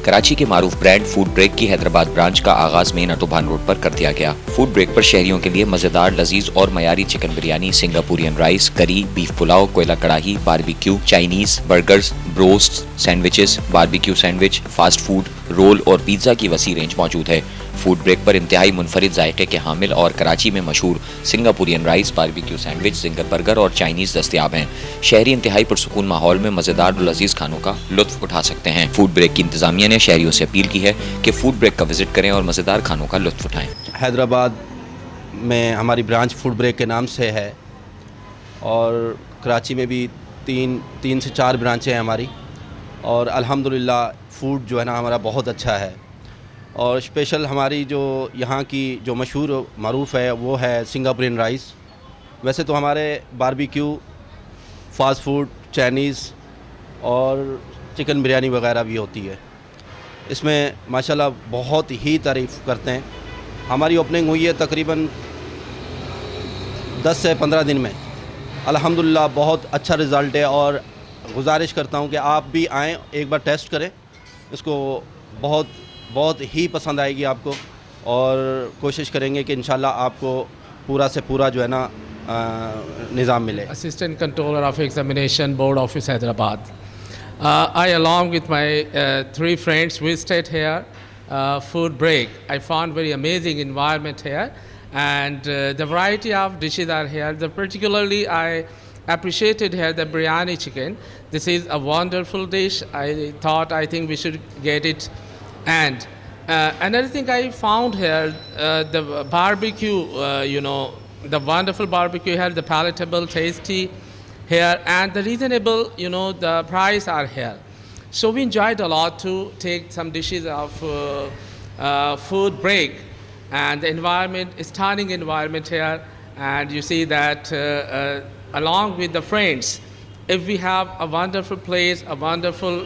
कराची के मारूफ brand food break की Hyderabad branch का आगाज मेन ऑटोबान रोड पर कर दिया गया। फूड ब्रेक पर शहरियों के लिए मजेदार, लजीज और मयारी chicken biryani, Singaporean rice, curry, beef pulao, कोयला karahi, barbecue, Chinese, burgers, broast, sandwiches, barbecue sandwich, fast food, roll और पिज्जा की वसी रेंज मौजूद है। फूड ब्रेक पर इंतहाई मुनफरिद जायके के हामिल और कराची में मशहूर Singaporean rice, barbecue sandwich, ginger burger और चाइनीज दस्तयाब हैं। शहरी इंतहाई पुरसुकून माहौल में मजेदार और लजीज खानों का लुत्फ उठा सकते हैं। फूड ब्रेक की इंतजामिया ने शहरियों से अपील की है कि फूड ब्रेक का विजिट करें और मजेदार खानों का लुत्फ उठाएं। हैदराबाद में हमारी ब्रांच फूड ब्रेक के नाम से है और कराची में भी तीन से चार ब्रांचें हैं हमारी, और अल्हम्दुलिल्लाह फूड जो है ना हमारा बहुत अच्छा है। और स्पेशल हमारी जो यहाँ की जो मशहूर मरूफ़ है वो है सिंगापुरियन राइस। वैसे तो हमारे बारबेक्यू, फास्ट फूड, चाइनीज़ और चिकन बिरयानी वगैरह भी होती है। इसमें माशाल्लाह बहुत ही तारीफ़ करते हैं। हमारी ओपनिंग हुई है तकरीबन 10 से 15 दिन में। अल्हम्दुलिल्लाह बहुत अच्छा रिज़ल्ट है और गुजारिश करता हूँ कि आप भी आएँ, एक बार टेस्ट करें इसको। बहुत ही पसंद आएगी आपको और कोशिश करेंगे कि इंशाल्लाह आपको पूरा से पूरा जो है ना निज़ाम मिले। Assistant Controller of Examination Board Office Hyderabad. I along with my 3 friends visited here food break. I found very amazing environment here and the variety of dishes are here. Particularly I appreciated here the biryani chicken. This is a wonderful dish. I think we should get it. And another thing I found here, the barbecue, the wonderful barbecue here, the palatable, tasty here, and the reasonable, the price are here. So we enjoyed a lot to take some dishes of food break, and the environment, stunning environment here, and you see that along with the friends, if we have a wonderful place, a wonderful,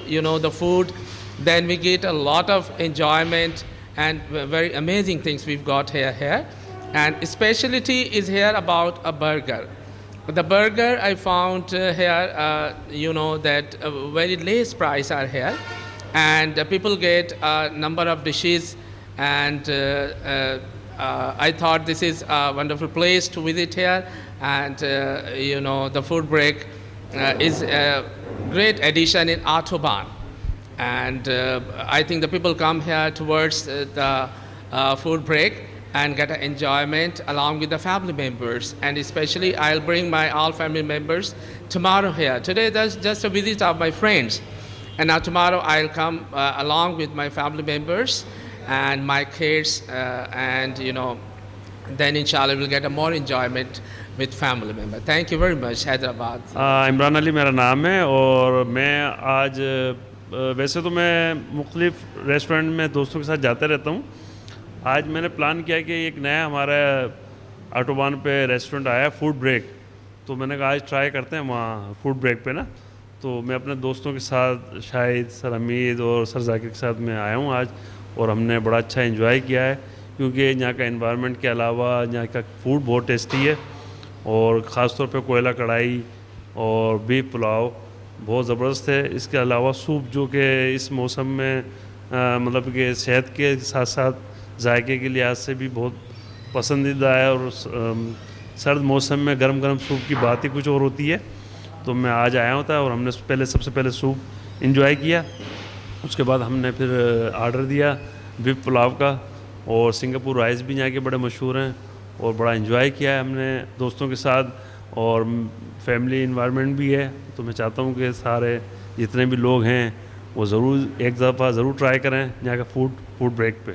the food, then we get a lot of enjoyment and very amazing things we've got here. And specialty is here about a burger. The burger I found here, that very less price are here, and people get a number of dishes, and I thought this is a wonderful place to visit here, and the food break is a great addition in Autobahn. And I think the people come here towards the food break and get an enjoyment along with the family members. And especially I'll bring my all family members tomorrow here. Today that's just a visit of my friends. And now tomorrow I'll come along with my family members and my kids and then inshallah we'll get a more enjoyment with family member. Thank you very much, Hyderabad. Imran Ali मेरा नाम है और मैं आज वैसे तो मैं मुख्तलिफ़ रेस्टोरेंट में दोस्तों के साथ जाते रहता हूँ। आज मैंने प्लान किया कि एक नया हमारा ऑटोबान पे रेस्टोरेंट आया फूड ब्रेक, तो मैंने कहा आज ट्राई करते हैं वहाँ फूड ब्रेक पे ना। तो मैं अपने दोस्तों के साथ शाहिद, सर हमीद और सर जाकिर के साथ मैं आया हूँ आज, और हमने बड़ा अच्छा एंजॉय किया है क्योंकि यहाँ का एनवायरनमेंट के अलावा यहाँ का फूड बहुत टेस्टी है, और ख़ास तौर पे कोयला कढ़ाई और बीफ पुलाव बहुत ज़बरदस्त है। इसके अलावा सूप जो कि इस मौसम में मतलब कि सेहत के साथ साथ जायके के लिहाज से भी बहुत पसंदीदा है। और सर्द मौसम में गरम गरम सूप की बात ही कुछ और होती है। तो मैं आज आया होता है और हमने सबसे पहले सूप इंजॉय किया। उसके बाद हमने फिर आर्डर दिया बीफ पुलाव का, और सिंगापुर राइस भी यहाँ के बड़े मशहूर हैं, और बड़ा इंजॉय किया है हमने दोस्तों के साथ। और फैमिली इन्वायरमेंट भी है, तो मैं चाहता हूँ कि सारे जितने भी लोग हैं वो ज़रूर एक दफ़ा ज़रूर ट्राई करें यहाँ का फूड ब्रेक पे।